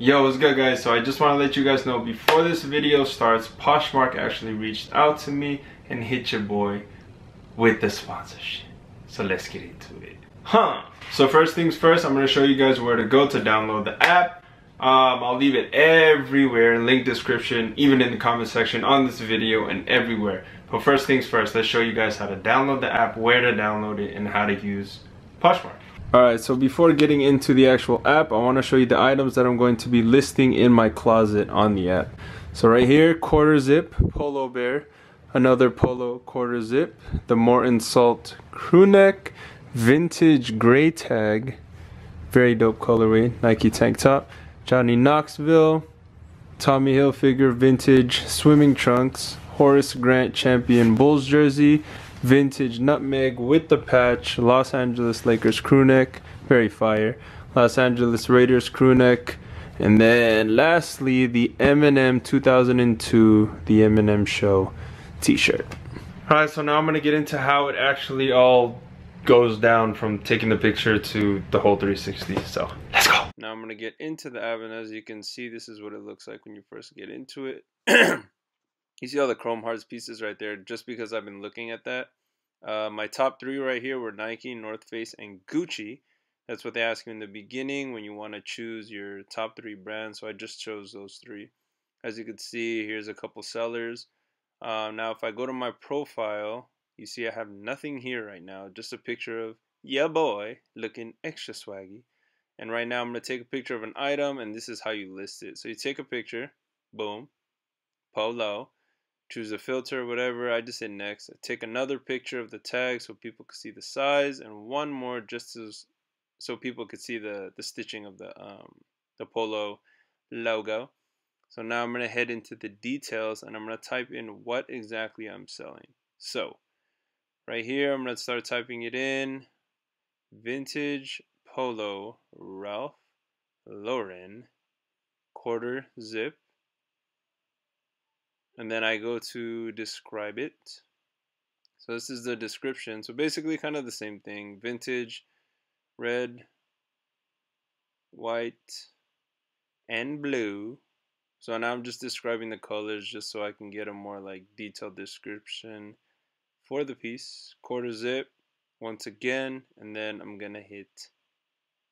Yo, what's good guys? So I just want to let you guys know before this video starts, Poshmark actually reached out to me and hit your boy with the sponsorship. So let's get into it. So first things first, I'm going to show you guys where to go to download the app. I'll leave it everywhere, link description, even in the comment section on this video and everywhere. But first things first, let's show you guys how to download the app, where to download it, and how to use Poshmark. Alright, so before getting into the actual app, I want to show you the items that I'm going to be listing in my closet on the app. So right here, quarter zip polo bear, another polo quarter zip, the Morton Salt crew neck, vintage gray tag, very dope colorway, Nike tank top, Johnny Knoxville, Tommy Hilfiger vintage swimming trunks, Horace Grant champion Bulls jersey, vintage nutmeg with the patch, Los Angeles Lakers crew neck, very fire, Los Angeles Raiders crew neck, and then lastly the Eminem 2002 The Eminem Show t-shirt. Alright, so now I'm going to get into how it actually all goes down from taking the picture to the whole 360, so let's go. Now I'm going to get into the app, and as you can see, this is what it looks like when you first get into it. You see all the Chrome Hearts pieces right there, just because I've been looking at that. My top three right here were Nike, North Face, and Gucci. That's what they ask you in the beginning when you want to choose your top three brands. So I just chose those three. As you can see, here's a couple sellers. Now if I go to my profile, you see I have nothing here right now. Just a picture of yeah boy looking extra swaggy. And right now I'm going to take a picture of an item, and this is how you list it. So you take a picture, boom, polo. Choose a filter or whatever. I just hit next. I take another picture of the tag so people can see the size, and one more just so people could see the stitching of the polo logo. So now I'm going to head into the details, and I'm going to type in what exactly I'm selling. So right here I'm going to start typing it in. Vintage polo Ralph Lauren quarter zip. And then I go to describe it. So this is the description. So basically kind of the same thing. Vintage, red, white, and blue. So now I'm just describing the colors just so I can get a more like detailed description for the piece. Quarter zip, once again, and then I'm gonna hit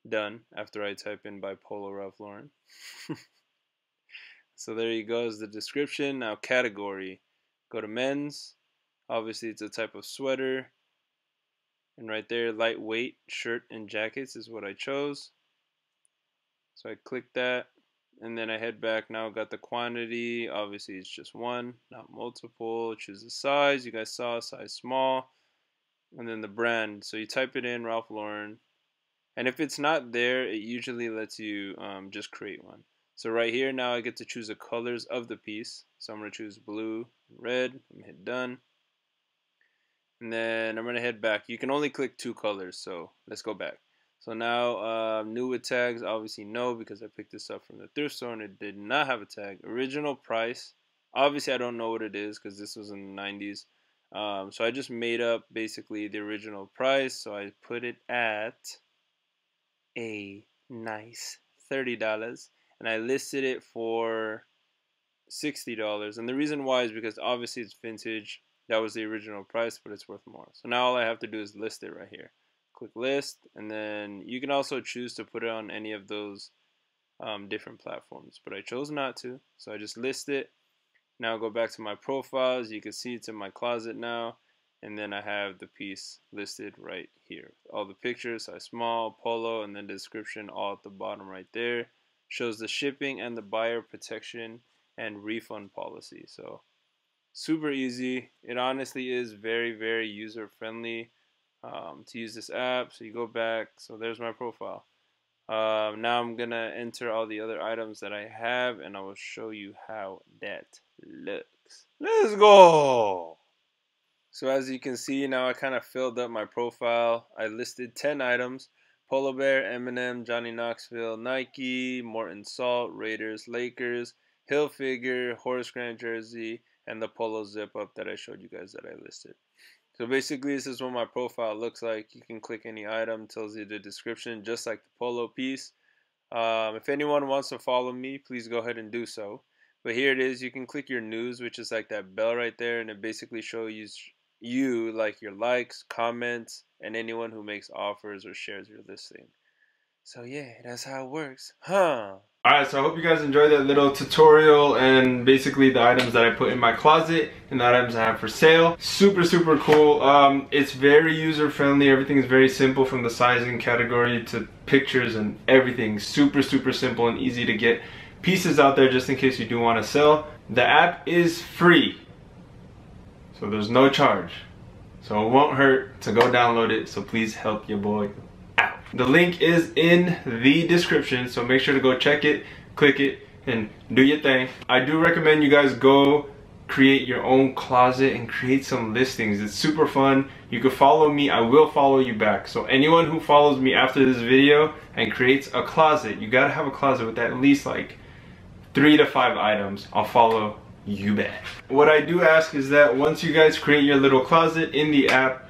done after I type in by Polo Ralph Lauren. So there you go, is the description. Now category, go to men's. Obviously it's a type of sweater, and right there lightweight shirt and jackets is what I chose. So I click that, and then I head back. Now I got the quantity. Obviously it's just one, not multiple. Choose the size. You guys saw size small, and then the brand. So you type it in, Ralph Lauren, and if it's not there, it usually lets you just create one. So right here now I get to choose the colors of the piece. So I'm going to choose blue, red. I'm going to hit done. And then I'm going to head back. You can only click two colors, so let's go back. So now new with tags, obviously no, because I picked this up from the thrift store and it did not have a tag. Original price, obviously I don't know what it is because this was in the 90s. So I just made up basically the original price. So I put it at a nice $30, and I listed it for $60. And the reason why is because obviously it's vintage. That was the original price, but it's worth more. So now all I have to do is list it right here. Click list, and then you can also choose to put it on any of those different platforms, but I chose not to. So I just list it. Now go back to my profiles. You can see it's in my closet now. And then I have the piece listed right here. All the pictures, size small, polo, and then the description all at the bottom right there. Shows the shipping and the buyer protection and refund policy. So super easy. It honestly is very, very user friendly to use this app. So you go back. So there's my profile. Now I'm going to enter all the other items that I have, and I will show you how that looks. Let's go! So as you can see, now I kind of filled up my profile. I listed 10 items. Polo Bear, Eminem, Johnny Knoxville, Nike, Morton Salt, Raiders, Lakers, Hilfiger, Horace Grant jersey, and the Polo zip up that I showed you guys that I listed. So basically this is what my profile looks like. You can click any item, tells you the description, just like the Polo piece. If anyone wants to follow me, please go ahead and do so. But here it is. You can click your news, which is like that bell right there, and it basically shows you like your likes, comments, and anyone who makes offers or shares your listing. So yeah, that's how it works, huh? Alright, so I hope you guys enjoyed that little tutorial and basically the items that I put in my closet and the items I have for sale. Super, super cool. It's very user friendly. Everything is very simple, from the sizing category to pictures and everything. Super, super simple and easy to get pieces out there just in case you do want to sell. The app is free, so there's no charge. So it won't hurt to go download it. So please help your boy out. The link is in the description, so make sure to go check it, click it, and do your thing. I do recommend you guys go create your own closet and create some listings. It's super fun. You can follow me, I will follow you back. So anyone who follows me after this video and creates a closet, you gotta have a closet with at least like 3 to 5 items. I'll follow you back. What I do ask is that once you guys create your little closet in the app,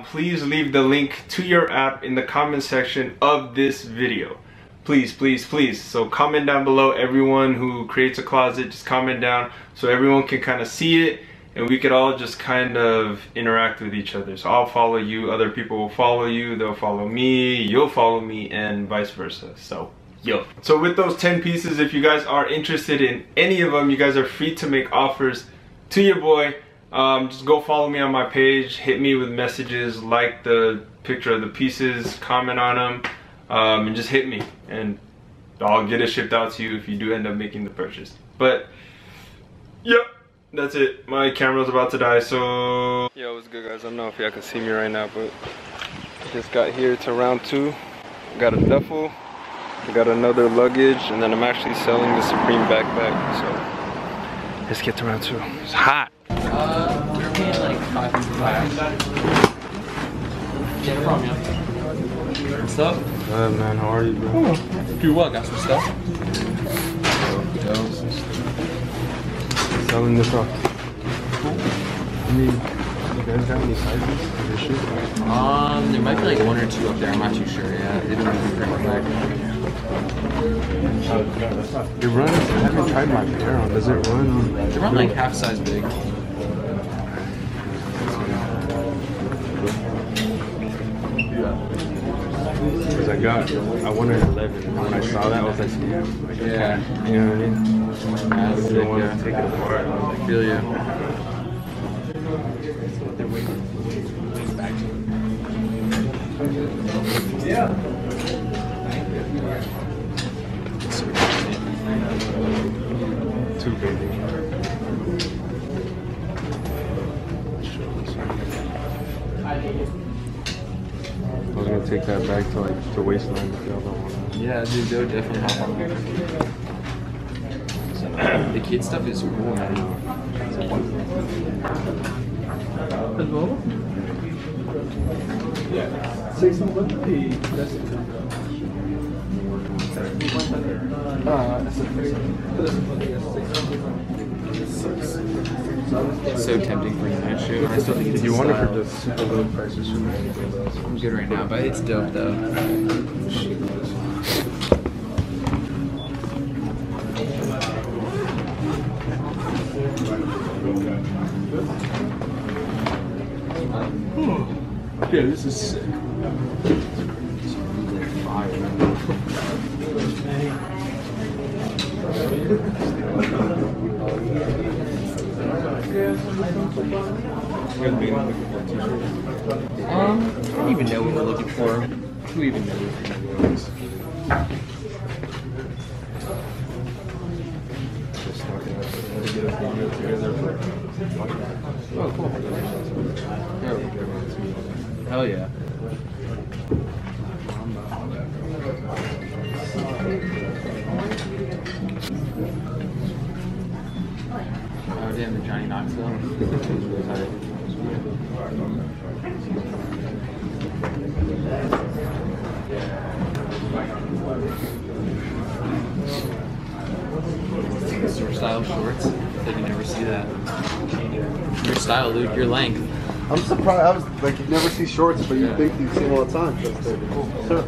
please leave the link to your app in the comment section of this video. Please, please, please. So comment down below. Everyone who creates a closet, just comment down so everyone can kind of see it and we could all just kind of interact with each other. So I'll follow you, other people will follow you, they'll follow me, you'll follow me, and vice versa. So yo. So with those 10 pieces, if you guys are interested in any of them, you guys are free to make offers to your boy. Just go follow me on my page, hit me with messages, like the picture of the pieces, comment on them, and just hit me and I'll get it shipped out to you if you do end up making the purchase. But yep, that's it. My camera's about to die, so yo, what's good, guys? I don't know if y'all can see me right now, but I just got here to round 2. Got a duffel, I got another luggage, and then I'm actually selling the Supreme backpack. So let's get to round 2. It's hot. We're paying like $500. Yeah, no problem, yeah. What's up? Good, man. How are you, bro? Oh, do what? Got some stuff? Selling this off. I mean, you guys got any sizes for your shoe? There might be like 1 or 2 up there. I'm not too sure yet. They don't really bring it back. It runs. I haven't tried my pair on. Does it run? They run like half size big. Because I wanted 11, and when I saw that, I was like, damn. Like, Yeah. You know what I mean? I don't want to take it apart. I feel you. Yeah. Too big. I was gonna take that back to like to Wasteland if y'all don't want to. Yeah, dude, they would definitely hop on there. The kid stuff is cool, man. Hello? Yeah. 650. It's so tempting for that shoe. I still think it's If you want it for style. just super low prices, I'm good right now, but it's dope though. Yeah, this is sick. I don't even know what we're looking for. Who even knows? Oh, cool. Hell yeah. Oh damn, the Johnny Knoxville. Store style shorts. I think you never see that. Your style, dude. Your length. I'm surprised. I was like, you never see shorts, but you think you see them all the time. That's cool. Sure.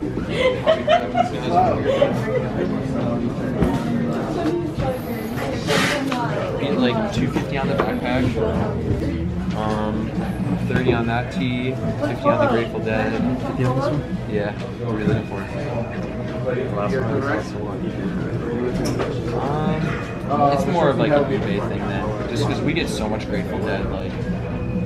Like $250 on the backpack, 30 on that tee, 50 on the Grateful Dead. 50 on this one? Yeah, what are we looking for? It's more of like a bouvet thing then, just because we get so much Grateful Dead. Like,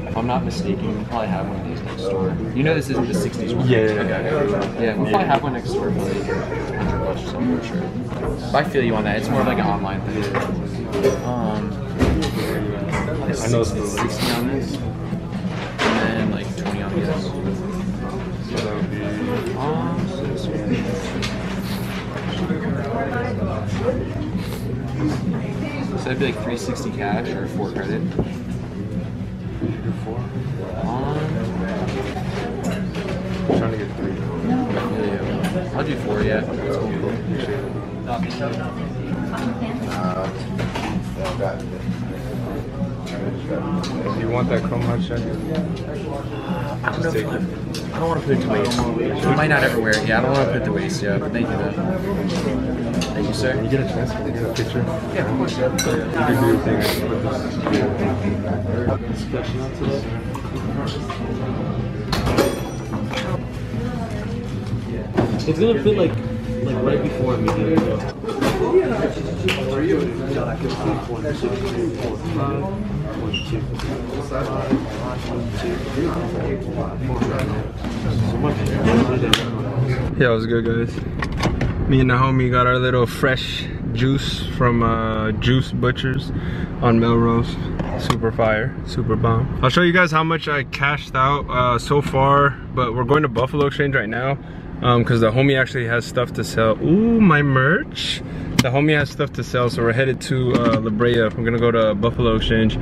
if I'm not mistaken, we probably have one of these next door. You know this isn't the 60s one? Yeah. Okay. Yeah, we'll probably have one next door for like $100 or something for sure. But I feel you on that. It's more of like an online thing. I know it's 60 on this, and then like 20 on this. So that would be so that'd be like 360 cash or 4 credit. You do 4? I'm trying to get 3. Yeah. I'll do 4, yeah. That's cool. You want that chrome hot shot? I don't know if I don't want to put it to waste. We might not ever wear it. Yeah, I don't want to put it to waste. Yeah, but thank you, though. Thank you, sir. Can you get a chance to get a picture? Yeah, of course. You can do your thing. I can put this. It's gonna fit like right before me. Yeah, it was good, guys. Me and the homie got our little fresh juice from Juice Butchers on Melrose. Super fire, super bomb. I'll show you guys how much I cashed out so far, but we're going to Buffalo Exchange right now because the homie actually has stuff to sell. Ooh, my merch. The homie has stuff to sell, so we're headed to La Brea. We're gonna go to Buffalo Exchange.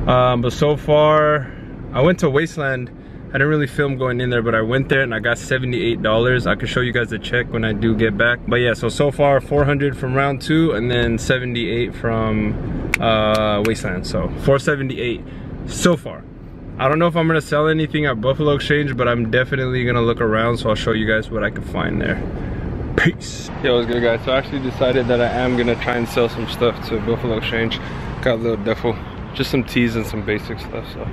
But so far, I went to Wasteland. I didn't really film going in there, but I went there and I got $78. I can show you guys the check when I do get back. But yeah, so far 400 from round 2 and then 78 from Wasteland. So 478 so far. I don't know if I'm gonna sell anything at Buffalo Exchange, but I'm definitely gonna look around, so I'll show you guys what I can find there. Peace. Yo, what's good, guys? So I actually decided that I am gonna try and sell some stuff to Buffalo Exchange. Got a little duffel, just some tees and some basic stuff, so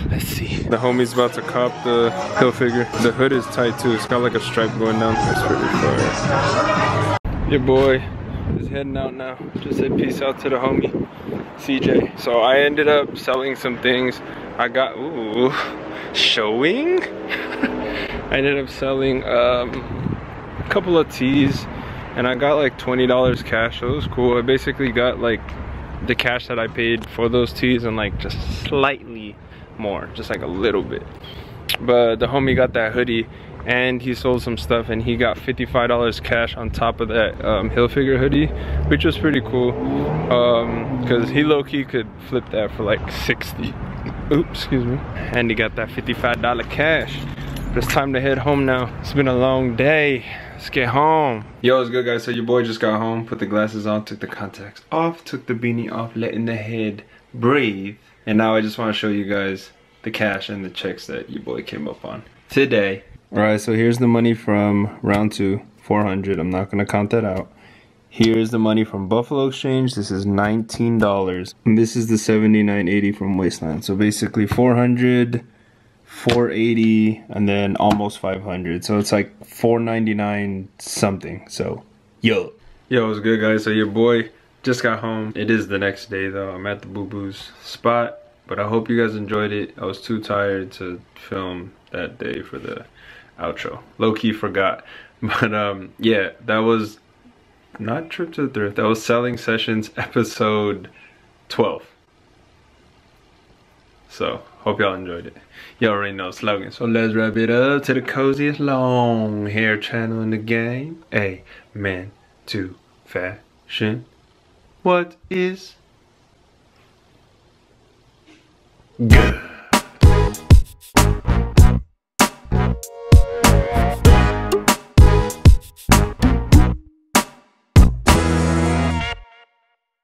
let's see. The homie's about to cop the Hilfiger. The hood is tight too. It's got like a stripe going down. That's pretty fire. Your boy is heading out now. Just said peace out to the homie, CJ. So I ended up selling some things. I got, ooh, showing? I ended up selling a couple of tees and I got like $20 cash, so it was cool. I basically got like the cash that I paid for those tees and like just slightly more, just like a little bit. But the homie got that hoodie and he sold some stuff and he got $55 cash on top of that Hilfiger hoodie, which was pretty cool because he low-key could flip that for like 60. Oops, excuse me. And he got that $55 cash. But it's time to head home now. It's been a long day. Let's get home. Yo, what's good, guys? So your boy just got home, put the glasses on, took the contacts off, took the beanie off, letting the head breathe. And now I just want to show you guys the cash and the checks that your boy came up on today. All right, so here's the money from round 2, 400. I'm not gonna count that out. Here's the money from Buffalo Exchange. This is $19. And this is the $79.80 from Wasteland. So basically 400, 480, and then almost 500. So it's like 499 something. So yo, what's good, guys? So your boy just got home. It is the next day though. I'm at the Boo Boo's spot, but I hope you guys enjoyed it. I was too tired to film that day for the outro. Low-key forgot. But yeah, that was not Trip to the Thrift. That was Selling Sessions episode 12. So hope y'all enjoyed it. Y'all already know the slogan. So let's wrap it up to the coziest long hair channel in the game. Amen to fashion. What is good?